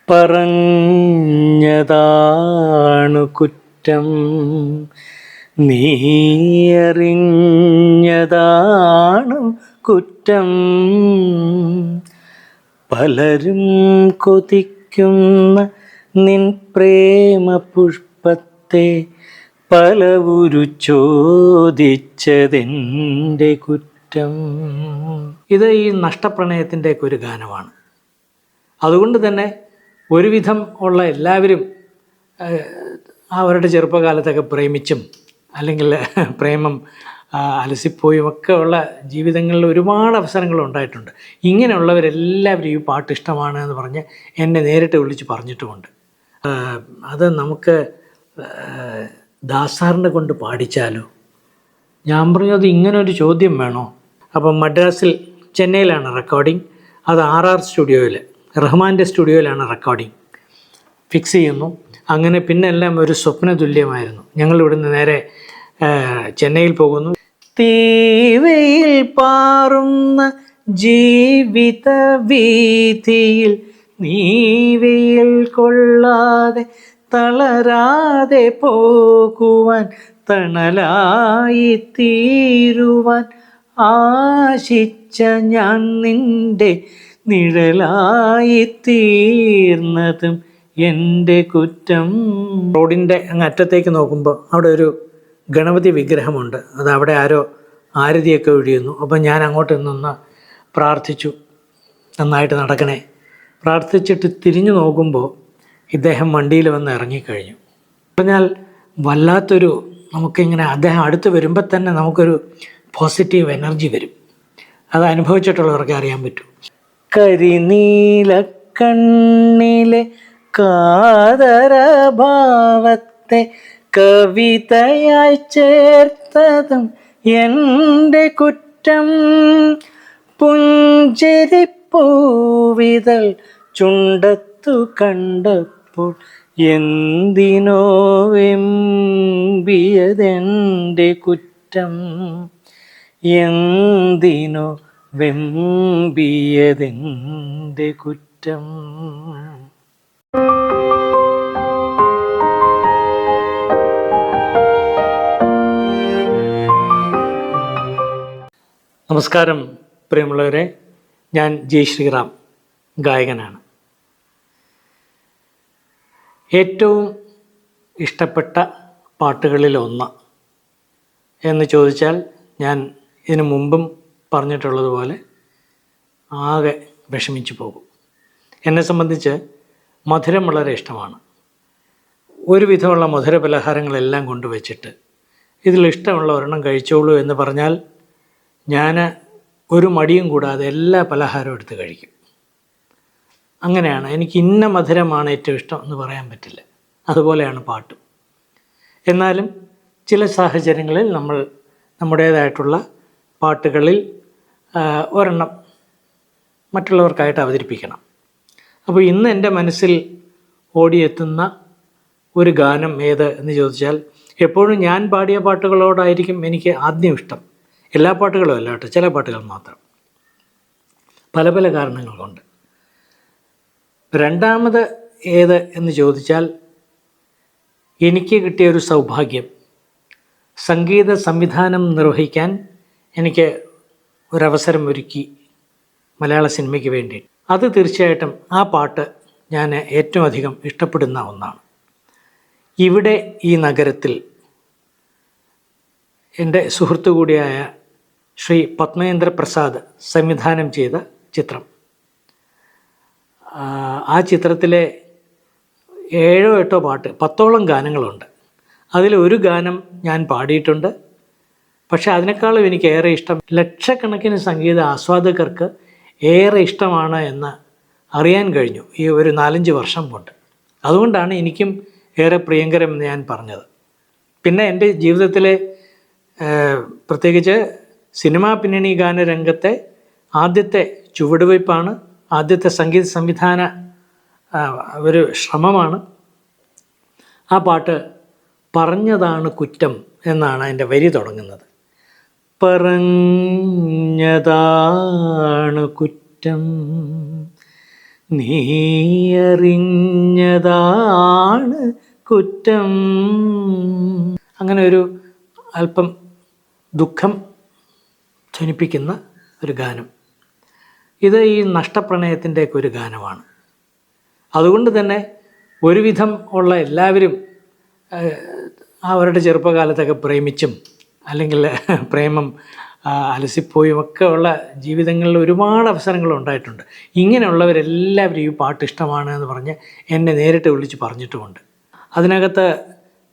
പറഞ്ഞതാണു കുറ്റം, നീയറിഞ്ഞതാണു കുറ്റം. പലരും കൊതിക്കുന്ന നിൻ പ്രേമ പുഷ്പത്തെ പലവുരു ചോദിച്ചതെൻ്റെ കുറ്റം. ഇത് ഈ നഷ്ടപ്രണയത്തിൻ്റെയൊക്കെ ഒരു ഗാനമാണ്. അതുകൊണ്ട് തന്നെ ഒരുവിധം ഉള്ള എല്ലാവരും അവരുടെ ചെറുപ്പകാലത്തൊക്കെ പ്രേമിച്ചും അല്ലെങ്കിൽ പ്രേമം അലസിപ്പോയും ഒക്കെ ഉള്ള ജീവിതങ്ങളിൽ ഒരുപാട് അവസരങ്ങൾ ഉണ്ടായിട്ടുണ്ട്. ഇങ്ങനെയുള്ളവരെല്ലാവരും ഈ പാട്ട് ഇഷ്ടമാണ് എന്ന് പറഞ്ഞ് എന്നെ നേരിട്ട് വിളിച്ച് പറഞ്ഞിട്ടുമുണ്ട്. അത് നമുക്ക് ദാസാറിനെ കൊണ്ട് പാടിച്ചാലോ? ഞാൻ പറഞ്ഞത് ഇങ്ങനൊരു ചോദ്യം വേണോ? അപ്പം മദ്രാസിൽ, ചെന്നൈയിലാണ് റെക്കോർഡിങ്. അത് RR സ്റ്റുഡിയോയിൽ, റഹ്മാൻ്റെ സ്റ്റുഡിയോയിലാണ് റെക്കോർഡിങ്. ഫിക്സ് ചെയ്യുന്നു. അങ്ങനെ പിന്നെ എല്ലാം ഒരു സ്വപ്ന തുല്യമായിരുന്നു. ഞങ്ങൾ ഇവിടുന്ന് നേരെ ചെന്നൈയിൽ പോകുന്നു. തീവയിൽ പാറുന്ന ജീവിത വീതിയിൽ നീവയിൽ കൊള്ളാതെ തളരാതെ പോകുവാൻ, തണലായി തീരുവാൻ ആശിച്ച ഞാൻ നിൻ്റെ നിഴലായി തീർന്നതും എൻ്റെ കുറ്റം. റോഡിൻ്റെ അങ്ങ് അറ്റത്തേക്ക് നോക്കുമ്പോൾ അവിടെ ഒരു ഗണപതി വിഗ്രഹമുണ്ട്. അത് അവിടെ ആരോ ആരതിയൊക്കെ ഒഴിയുന്നു. അപ്പം ഞാൻ അങ്ങോട്ട് നിന്ന് പ്രാർത്ഥിച്ചു, നന്നായിട്ട് നടക്കണേ. പ്രാർത്ഥിച്ചിട്ട് തിരിഞ്ഞു നോക്കുമ്പോൾ ഇദ്ദേഹം വണ്ടിയിൽ വന്ന് ഇറങ്ങിക്കഴിഞ്ഞു. പറഞ്ഞാൽ വല്ലാത്തൊരു, നമുക്കിങ്ങനെ അദ്ദേഹം അടുത്ത് വരുമ്പോൾ തന്നെ നമുക്കൊരു പോസിറ്റീവ് എനർജി വരും. അത് അനുഭവിച്ചിട്ടുള്ളവർക്ക് അറിയാൻ പറ്റും. കരിനീല കണ്ണിലെ കാതരഭാവത്തെ കവിതയായി ചേർത്തതും എൻ്റെ കുറ്റം. പുഞ്ചിരിപ്പൂവിതൾ ചുണ്ടത്തു കണ്ടപ്പോൾ എന്തിനോ വെമ്പിയതെൻ്റെ കുറ്റം, എന്തിനോ വെമ്പിയതെൻ്റെ കുറ്റം. നമസ്കാരം പ്രിയമുള്ളവരെ, ഞാൻ ജയ് ശ്രീറാം, ഗായകനാണ്. ഏറ്റവും ഇഷ്ടപ്പെട്ട പാട്ടുകളിലൊന്ന് എന്ന് ചോദിച്ചാൽ ഞാൻ ഇതിനു മുമ്പും പറഞ്ഞിട്ടുള്ളതുപോലെ ആകെ വിഷമിച്ചു പോകും. എന്നെ സംബന്ധിച്ച് മധുരം വളരെ ഇഷ്ടമാണ്. ഒരുവിധമുള്ള മധുര പലഹാരങ്ങളെല്ലാം കൊണ്ടുവച്ചിട്ട് ഇതിലിഷ്ടമുള്ള ഒരെണ്ണം കഴിച്ചോളൂ എന്ന് പറഞ്ഞാൽ ഞാൻ ഒരു മടിയും കൂടാതെ എല്ലാ പലഹാരവും എടുത്ത് കഴിക്കും. അങ്ങനെയാണ്. എനിക്ക് ഇന്ന മധുരമാണ് ഏറ്റവും ഇഷ്ടം എന്ന് പറയാൻ പറ്റില്ല. അതുപോലെയാണ് പാട്ടും. എന്നാലും ചില സാഹചര്യങ്ങളിൽ നമ്മൾ നമ്മുടേതായിട്ടുള്ള പാട്ടുകളിൽ ഒരെണ്ണം മറ്റുള്ളവർക്കായിട്ട് അവതരിപ്പിക്കണം. അപ്പോൾ ഇന്ന് എൻ്റെ മനസ്സിൽ ഓടിയെത്തുന്ന ഒരു ഗാനം ഏത് എന്ന് ചോദിച്ചാൽ, എപ്പോഴും ഞാൻ പാടിയ പാട്ടുകളോടായിരിക്കും എനിക്ക് ആദ്യം ഇഷ്ടം. എല്ലാ പാട്ടുകളും അല്ല കേട്ടോ, ചില പാട്ടുകൾ മാത്രം, പല പല കാരണങ്ങൾ കൊണ്ട്. രണ്ടാമത് ഏത് എന്ന് ചോദിച്ചാൽ, എനിക്ക് കിട്ടിയൊരു സൗഭാഗ്യം, സംഗീത സംവിധാനം നിർവഹിക്കാൻ എനിക്ക് ഒരവസരം ഒരുക്കി മലയാള സിനിമയ്ക്ക് വേണ്ടി. അത് തീർച്ചയായിട്ടും ആ പാട്ട് ഞാൻ ഏറ്റവും അധികം ഇഷ്ടപ്പെടുന്ന ഒന്നാണ്. ഇവിടെ ഈ നഗരത്തിൽ എൻ്റെ സുഹൃത്തു കൂടിയായ ശ്രീ പത്മേന്ദ്ര പ്രസാദ് സംവിധാനം ചെയ്ത ചിത്രം. ആ ചിത്രത്തിലെ 7 or 8 പാട്ട്, 10ഓളം ഗാനങ്ങളുണ്ട്. അതിലൊരു ഗാനം ഞാൻ പാടിയിട്ടുണ്ട്. പക്ഷേ അതിനേക്കാളും എനിക്ക് ഏറെ ഇഷ്ടം, ലക്ഷക്കണക്കിന് സംഗീത ആസ്വാദകർക്ക് ഏറെ ഇഷ്ടമാണ് എന്ന് അറിയാൻ കഴിഞ്ഞു ഈ ഒരു 4-5 വർഷം കൊണ്ട്. അതുകൊണ്ടാണ് എനിക്കും ഏറെ പ്രിയങ്കരം എന്ന് ഞാൻ പറഞ്ഞത്. പിന്നെ എൻ്റെ ജീവിതത്തിലെ പ്രത്യേകിച്ച് സിനിമാ പിന്നണി ഗാനരംഗത്തെ ആദ്യത്തെ ചുവടുവയ്പ്പാണ്, ആദ്യത്തെ സംഗീത സംവിധാന ഒരു ശ്രമമാണ്. ആ പാട്ട് പറഞ്ഞതാണ് കുറ്റം എന്നാണ് എൻ്റെ വരി തുടങ്ങുന്നത്. പറഞ്ഞതാണ് കുറ്റം, നീ അറിഞ്ഞതാണ് കുറ്റം. അങ്ങനെ ഒരു അല്പം ദുഃഖം ധ്വനിപ്പിക്കുന്ന ഒരു ഗാനം. ഇത് ഈ നഷ്ടപ്രണയത്തിൻ്റെയൊക്കെ ഒരു ഗാനമാണ്. അതുകൊണ്ട് തന്നെ ഒരുവിധം ഉള്ള എല്ലാവരും അവരുടെ ചെറുപ്പകാലത്തൊക്കെ പ്രേമിച്ചും അല്ലെങ്കിൽ പ്രേമം അലസിപ്പോയും ഒക്കെ ഉള്ള ജീവിതങ്ങളിൽ ഒരുപാട് അവസരങ്ങൾ ഉണ്ടായിട്ടുണ്ട്. ഇങ്ങനെയുള്ളവരെല്ലാവരും ഈ പാട്ട് ഇഷ്ടമാണ് എന്ന് പറഞ്ഞ് എന്നെ നേരിട്ട് വിളിച്ച് പറഞ്ഞിട്ടുമുണ്ട്. അതിനകത്ത്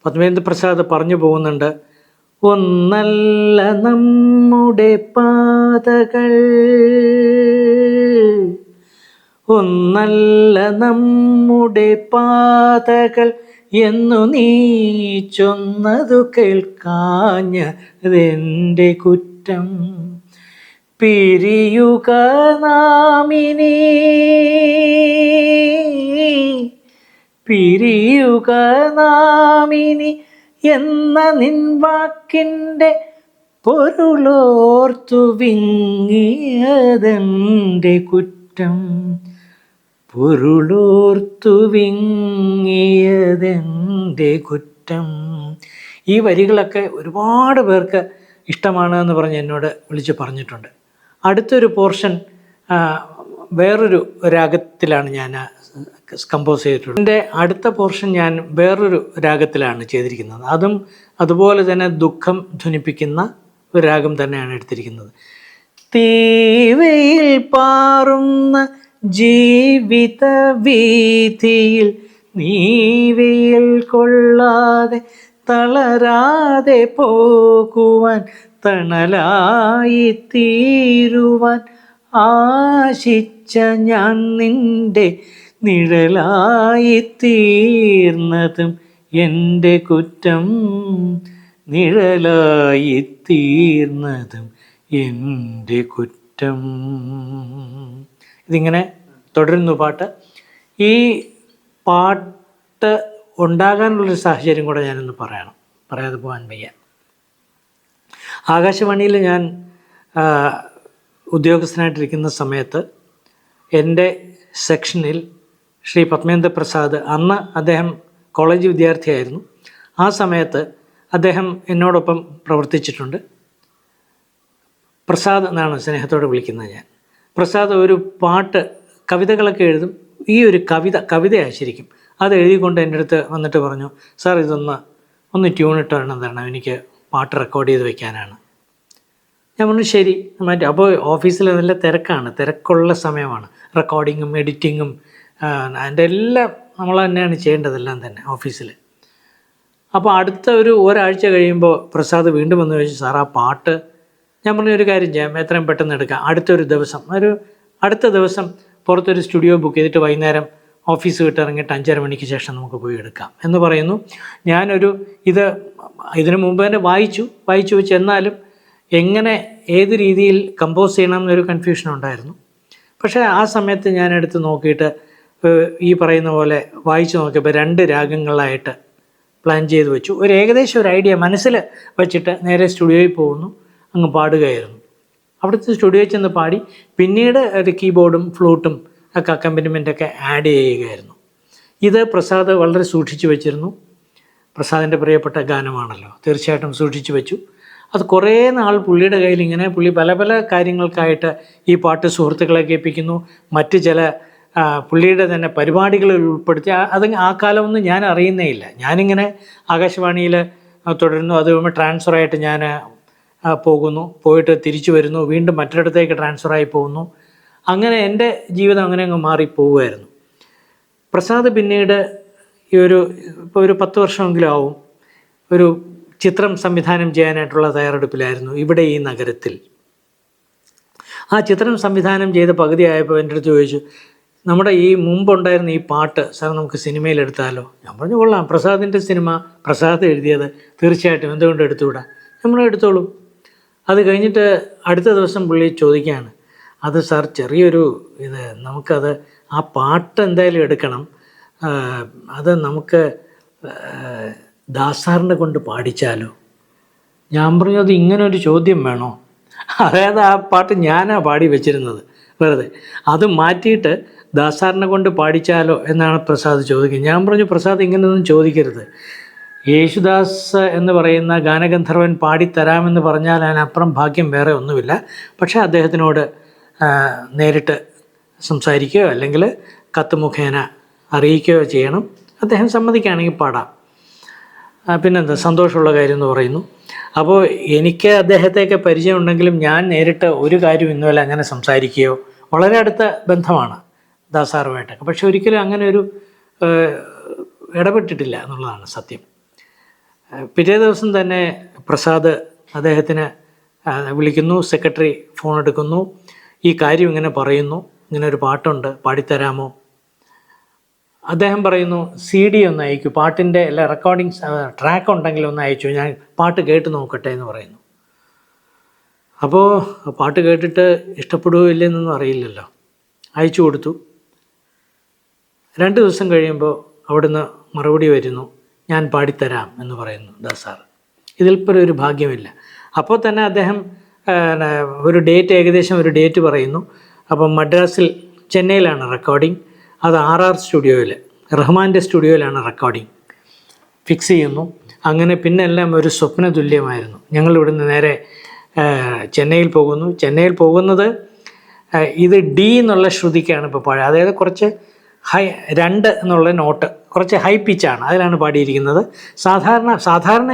പത്മേന്ദ്ര പ്രസാദ് പറഞ്ഞു പോകുന്നുണ്ട്, ഒന്നല്ല നമ്മുടെ പാതകൾ, ഒന്നല്ല നമ്മുടെ പാതകൾ എന്നു നീ ചൊന്നതു കേൾക്കാഞ്ഞതെൻ്റെ കുറ്റം. പിരിയുക നാമിനി, പിരിയുക നാമിനി എന്ന നിൻ വാക്കിൻ്റെ പൊരുളോർത്തു വിങ്ങിയതെൻ്റെ കുറ്റം. പൊരുളോർത്തു വിങ്ങിയതെൻ്റെ കുറ്റം. ഈ വരികളൊക്കെ ഒരുപാട് പേർക്ക് ഇഷ്ടമാണ് എന്ന് പറഞ്ഞ് എന്നോട് വിളിച്ച് പറഞ്ഞിട്ടുണ്ട്. അടുത്തൊരു പോർഷൻ വേറൊരു രാഗത്തിലാണ് ഞാൻ കമ്പോസ് ചെയ്തിട്ടുള്ളത്. എൻ്റെ അടുത്ത പോർഷൻ ഞാൻ വേറൊരു രാഗത്തിലാണ് ചെയ്തിരിക്കുന്നത്. അതും അതുപോലെ തന്നെ ദുഃഖം ധ്വനിപ്പിക്കുന്ന ഒരു രാഗം തന്നെയാണ് എടുത്തിരിക്കുന്നത്. തീവയിൽ പാറുന്ന ജീവിത വീഥിയിൽ നീവയിൽ കൊള്ളാതെ തളരാതെ പോകുവാൻ, തണലായി തീരുവാൻ ആശിച്ച ഞാൻ നിൻ്റെ നിഴലായി തീർന്നതും എൻ്റെ കുറ്റം. നിഴലായി തീർന്നതും എൻ്റെ കുറ്റം. ഇതിങ്ങനെ തുടരുന്നു പാട്ട്. ഈ പാട്ട് ഉണ്ടാകാനുള്ളൊരു സാഹചര്യം കൂടെ ഞാനൊന്ന് പറയാതെ പോകാൻ വയ്യ. ആകാശവാണിയിൽ ഞാൻ ഉദ്യോഗസ്ഥനായിട്ടിരിക്കുന്ന സമയത്ത് എൻ്റെ സെക്ഷനിൽ ശ്രീ പത്മേന്ദ്ര പ്രസാദ്, അന്ന് അദ്ദേഹം കോളേജ് വിദ്യാർത്ഥിയായിരുന്നു, ആ സമയത്ത് അദ്ദേഹം എന്നോടൊപ്പം പ്രവർത്തിച്ചിട്ടുണ്ട്. പ്രസാദ് എന്നാണ് സ്നേഹത്തോടെ വിളിക്കുന്നത് ഞാൻ. പ്രസാദ് ഒരു പാട്ട്, കവിതകളൊക്കെ എഴുതും. ഈ ഒരു കവിതയാണ് ശരിക്കും. അത് എഴുതിക്കൊണ്ട് എൻ്റെ അടുത്ത് വന്നിട്ട് പറഞ്ഞു, സാർ ഒന്ന് ട്യൂണിട്ട് തരണം, എനിക്ക് പാട്ട് റെക്കോർഡ് ചെയ്ത് വെക്കാനാണ്. ഞാൻ പറഞ്ഞു ശരി. അപ്പോൾ ഓഫീസിൽ നല്ല തിരക്കുള്ള സമയമാണ്. റെക്കോർഡിങ്ങും എഡിറ്റിങ്ങും അതിൻ്റെ എല്ലാം നമ്മൾ തന്നെയാണ് ചെയ്യേണ്ടതെല്ലാം തന്നെ ഓഫീസിൽ. അപ്പോൾ അടുത്ത ഒരാഴ്ച കഴിയുമ്പോൾ പ്രസാദ് വീണ്ടും വന്ന് ചോദിച്ചു, സാർ ആ പാട്ട്. ഞാൻ പറഞ്ഞു ഒരു കാര്യം ചെയ്യാം, എത്രയും പെട്ടെന്ന് എടുക്കാം. അടുത്ത ദിവസം പുറത്തൊരു സ്റ്റുഡിയോ ബുക്ക് ചെയ്തിട്ട് വൈകുന്നേരം ഓഫീസ് വിട്ട് ഇറങ്ങിയിട്ട് 5:30 മണിക്ക് ശേഷം നമുക്ക് പോയി എടുക്കാം എന്ന് പറയുന്നു. ഇതിനു മുമ്പ് തന്നെ വായിച്ചു വെച്ച്, എന്നാലും എങ്ങനെ ഏത് രീതിയിൽ കമ്പോസ് ചെയ്യണം എന്നൊരു കൺഫ്യൂഷൻ ഉണ്ടായിരുന്നു. പക്ഷേ ആ സമയത്ത് ഞാൻ എടുത്ത് നോക്കിയിട്ട് ഈ പറയുന്ന പോലെ വായിച്ചു നോക്കിയപ്പോൾ 2 രാഗങ്ങളായിട്ട് പ്ലാൻ ചെയ്ത് വെച്ചു. ഏകദേശം ഒരു ഐഡിയ മനസ്സിൽ വെച്ചിട്ട് നേരെ സ്റ്റുഡിയോയിൽ പോകുന്നു, അങ്ങ് പാടുകയായിരുന്നു. അവിടുത്തെ സ്റ്റുഡിയോയിൽ ചെന്ന് പാടി, പിന്നീട് ഒരു കീബോർഡും ഫ്ലൂട്ടും ഒക്കെ അക്കമ്പനിമെൻ്റൊക്കെ ആഡ് ചെയ്യുകയായിരുന്നു. ഇത് പ്രസാദ് വളരെ സൂക്ഷിച്ചു വെച്ചിരുന്നു. പ്രസാദിൻ്റെ പ്രിയപ്പെട്ട ഗാനമാണല്ലോ, തീർച്ചയായിട്ടും സൂക്ഷിച്ചു വെച്ചു. അത് കുറേ നാൾ പുള്ളിയുടെ കയ്യിൽ പുള്ളി പല കാര്യങ്ങൾക്കായിട്ട് ഈ പാട്ട് സുഹൃത്തുക്കളെ കേൾപ്പിക്കുന്നു, മറ്റ് ചില പുള്ളിയുടെ തന്നെ പരിപാടികളിൽ ഉൾപ്പെടുത്തി. ആ കാലമൊന്നും ഞാൻ അറിയുന്നേ ഇല്ല. ഞാനിങ്ങനെ ആകാശവാണിയിൽ തുടരുന്നു, അത് കഴിയുമ്പോൾ ട്രാൻസ്ഫറായിട്ട് ഞാൻ പോയിട്ട് തിരിച്ചു വരുന്നു, വീണ്ടും മറ്റൊരിടത്തേക്ക് ട്രാൻസ്ഫറായി പോകുന്നു. അങ്ങനെ എൻ്റെ ജീവിതം അങ്ങനെ അങ്ങ് മാറിപ്പോവുമായിരുന്നു. പ്രസാദ് പിന്നീട് ഇപ്പോൾ ഒരു 10 വർഷമെങ്കിലും ആവും, ഒരു ചിത്രം സംവിധാനം ചെയ്യാനായിട്ടുള്ള തയ്യാറെടുപ്പിലായിരുന്നു ഇവിടെ ഈ നഗരത്തിൽ. ആ ചിത്രം സംവിധാനം ചെയ്ത പകുതിയായപ്പോൾ എൻ്റെ അടുത്ത് ചോദിച്ചു, നമ്മുടെ ഈ മുമ്പുണ്ടായിരുന്ന ഈ പാട്ട് സാർ നമുക്ക് സിനിമയിലെടുത്താലോ? ഞാൻ പറഞ്ഞു കൊള്ളാം, പ്രസാദിൻ്റെ സിനിമ, പ്രസാദ് എഴുതിയത്, തീർച്ചയായിട്ടും എന്തുകൊണ്ട് എടുത്തുകൂടാ, നമ്മളെടുത്തോളൂ. അത് കഴിഞ്ഞിട്ട് അടുത്ത ദിവസം പുള്ളി ചോദിക്കുകയാണ്, അത് സാർ ചെറിയൊരു നമുക്കത് ആ പാട്ട് എന്തായാലും എടുക്കണം, അത് നമുക്ക് ദാസാറിനെ കൊണ്ട് പാടിച്ചാലോ? ഞാൻ പറഞ്ഞു, അത് ഇങ്ങനൊരു ചോദ്യം വേണോ? അതായത് ആ പാട്ട് ഞാനാണ് പാടി വെച്ചിരുന്നത് വെറുതെ. അത് മാറ്റിയിട്ട് ദാസാറിനെ കൊണ്ട് പാടിച്ചാലോ എന്നാണ് പ്രസാദ് ചോദിക്കുന്നത്. ഞാൻ പറഞ്ഞു, പ്രസാദ് ഇങ്ങനെയൊന്നും ചോദിക്കരുത്. യേശുദാസ് എന്ന് പറയുന്ന ഗാനഗന്ധർവൻ പാടിത്തരാമെന്ന് പറഞ്ഞാൽ അതിനപ്പുറം ഭാഗ്യം വേറെ ഒന്നുമില്ല. പക്ഷേ അദ്ദേഹത്തിനോട് നേരിട്ട് സംസാരിക്കുകയോ അല്ലെങ്കിൽ കത്ത് മുഖേന അറിയിക്കുകയോ ചെയ്യണം. അദ്ദേഹം സമ്മതിക്കുകയാണെങ്കിൽ പാടാം. പിന്നെന്താ, സന്തോഷമുള്ള കാര്യം എന്ന് പറയുന്നു. അപ്പോൾ എനിക്ക് അദ്ദേഹത്തെയൊക്കെ പരിചയമുണ്ടെങ്കിലും ഞാൻ നേരിട്ട് ഒരു കാര്യം ഇന്നുമല്ല അങ്ങനെ സംസാരിക്കുകയോ, വളരെ അടുത്ത ബന്ധമാണ് ദാസാറുമായിട്ടൊക്കെ, പക്ഷെ ഒരിക്കലും അങ്ങനെ ഒരു ഇടപെട്ടിട്ടില്ല എന്നുള്ളതാണ് സത്യം. പിറ്റേ ദിവസം തന്നെ പ്രസാദ് അദ്ദേഹത്തിന് വിളിക്കുന്നു, സെക്രട്ടറി ഫോൺ എടുക്കുന്നു, ഈ കാര്യം ഇങ്ങനെ പറയുന്നു, ഇങ്ങനെ ഒരു പാട്ടുണ്ട്, പാടിത്തരാമോ? അദ്ദേഹം പറയുന്നു, CD ഒന്ന് അയക്കൂ, പാട്ടിൻ്റെ എല്ലാ റെക്കോർഡിങ്സ് ട്രാക്ക് ഉണ്ടെങ്കിൽ ഒന്ന് അയച്ചു, ഞാൻ പാട്ട് കേട്ട് നോക്കട്ടെ എന്ന് പറയുന്നു. അപ്പോൾ പാട്ട് കേട്ടിട്ട് ഇഷ്ടപ്പെടുകയോ ഇല്ലെന്നൊന്നും അറിയില്ലല്ലോ. അയച്ചു കൊടുത്തു. 2 ദിവസം കഴിയുമ്പോൾ അവിടുന്ന് മറുപടി വരുന്നു, ഞാൻ പാടിത്തരാം എന്ന് പറയുന്നു ദാസാർ. ഇതിൽപ്പോൾ ഒരു ഭാഗ്യമില്ല. അപ്പോൾ തന്നെ അദ്ദേഹം ഒരു ഡേറ്റ്, ഏകദേശം ഒരു ഡേറ്റ് പറയുന്നു. അപ്പം മദ്രാസിൽ, ചെന്നൈയിലാണ് റെക്കോർഡിങ്. അത് RR സ്റ്റുഡിയോയിൽ, റഹ്മാൻ്റെ സ്റ്റുഡിയോയിലാണ് റെക്കോർഡിങ് ഫിക്സ് ചെയ്യുന്നു. അങ്ങനെ പിന്നെ എല്ലാം ഒരു സ്വപ്ന തുല്യമായിരുന്നു. ഞങ്ങൾ ഇവിടുന്ന് നേരെ ചെന്നൈയിൽ പോകുന്നു. ചെന്നൈയിൽ പോകുന്നത് ഇത് D എന്നുള്ള ശ്രുതിക്കാണ് ഇപ്പോൾ പാടുക. അതായത് കുറച്ച് 2 എന്നുള്ള നോട്ട്, കുറച്ച് ഹൈ പിച്ചാണ്, അതിലാണ് പാടിയിരിക്കുന്നത്. സാധാരണ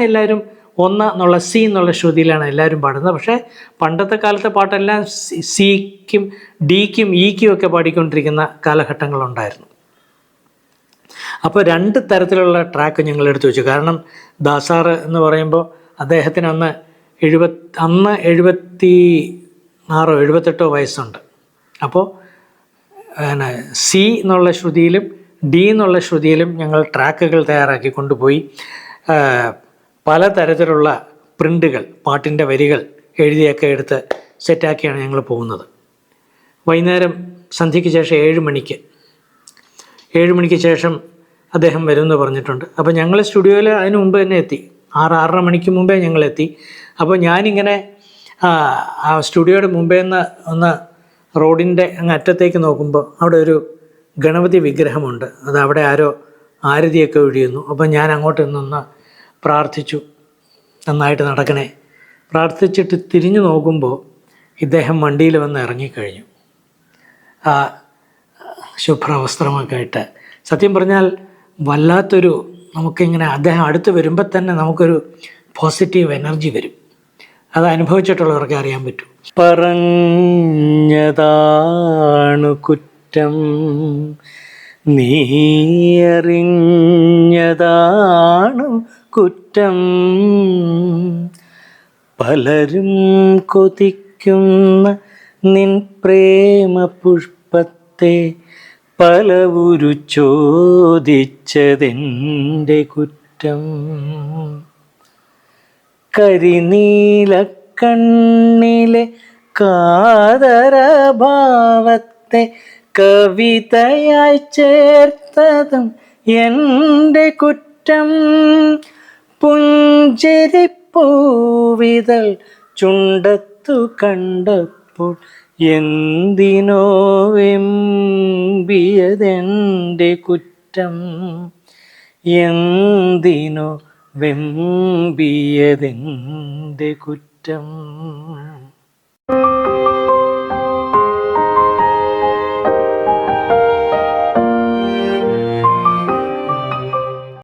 എല്ലാവരും 1 എന്നുള്ള C എന്നുള്ള ശ്രുതിയിലാണ് എല്ലാവരും പാടുന്നത്. പക്ഷേ പണ്ടത്തെ കാലത്തെ പാട്ടെല്ലാം Cക്കും Dക്കും Eക്കും ഒക്കെ പാടിക്കൊണ്ടിരിക്കുന്ന കാലഘട്ടങ്ങളുണ്ടായിരുന്നു. അപ്പോൾ 2 തരത്തിലുള്ള ട്രാക്ക് ഞങ്ങൾ എടുത്തു വെച്ചു. കാരണം ദാസാർ എന്ന് പറയുമ്പോൾ അദ്ദേഹത്തിന് അന്ന് 76 78 വയസ്സുണ്ട്. അപ്പോൾ C എന്നുള്ള ശ്രുതിയിലും D എന്നുള്ള ശ്രുതിയിലും ഞങ്ങൾ ട്രാക്കുകൾ തയ്യാറാക്കി കൊണ്ടുപോയി പലതരത്തിലുള്ള പ്രിൻ്റുകൾ, പാട്ടിൻ്റെ വരികൾ എഴുതിയൊക്കെ എടുത്ത് സെറ്റാക്കിയാണ് ഞങ്ങൾ പോകുന്നത്. വൈകുന്നേരം സന്ധ്യയ്ക്ക് ശേഷം 7 മണിക്ക് ശേഷം അദ്ദേഹം വരുമെന്ന് പറഞ്ഞിട്ടുണ്ട്. അപ്പോൾ ഞങ്ങൾ സ്റ്റുഡിയോയിൽ അതിന് മുമ്പ് തന്നെ എത്തി. 6-6:30 മണിക്ക് മുമ്പേ ഞങ്ങളെത്തി. അപ്പോൾ ഞാനിങ്ങനെ ആ സ്റ്റുഡിയോയുടെ മുമ്പേ നിന്ന് ഒന്ന് റോഡിൻ്റെ അങ്ങ് അറ്റത്തേക്ക് നോക്കുമ്പോൾ അവിടെ ഒരു ഗണപതി വിഗ്രഹമുണ്ട്. അത് അവിടെ ആരോ ആരതിയൊക്കെ ഒഴിയുന്നു. അപ്പോൾ ഞാൻ അങ്ങോട്ട് നിന്ന് പ്രാർത്ഥിച്ചു, നന്നായിട്ട് നടക്കണേ. പ്രാർത്ഥിച്ചിട്ട് തിരിഞ്ഞു നോക്കുമ്പോൾ ഇദ്ദേഹം വണ്ടിയിൽ വന്ന് ഇറങ്ങിക്കഴിഞ്ഞു, ആ ശുഭ്രവസ്ത്രമൊക്കെ ആയിട്ട്. സത്യം പറഞ്ഞാൽ വല്ലാത്തൊരു, നമുക്കിങ്ങനെ അദ്ദേഹം അടുത്ത് വരുമ്പോൾ തന്നെ നമുക്കൊരു പോസിറ്റീവ് എനർജി വരും. അത് അനുഭവിച്ചിട്ടുള്ളവർക്ക് അറിയാൻ പറ്റും. പറഞ്ഞതാണു കുറ്റം, നീയറിഞ്ഞതാണു കുറ്റം, പലരും കൊതിക്കുന്ന നിൻ പ്രേമ പുഷ്പത്തെ പലവുരു ചോദിച്ചതെൻ്റെ കുറ്റം, കരിനീലക്കണ്ണിലെ കാതരഭാവത്തെ കവിതയായി ചേർത്തതും എൻ്റെ കുറ്റം, പുഞ്ചിരിപ്പൂവിതൾ ചുണ്ടത്തു കണ്ടപ്പോൾ എന്തിനോ വെമ്പിയതെൻ്റെ കുറ്റം, എന്തിനോ വെമ്പിയതെൻ്റെ കുറ്റം.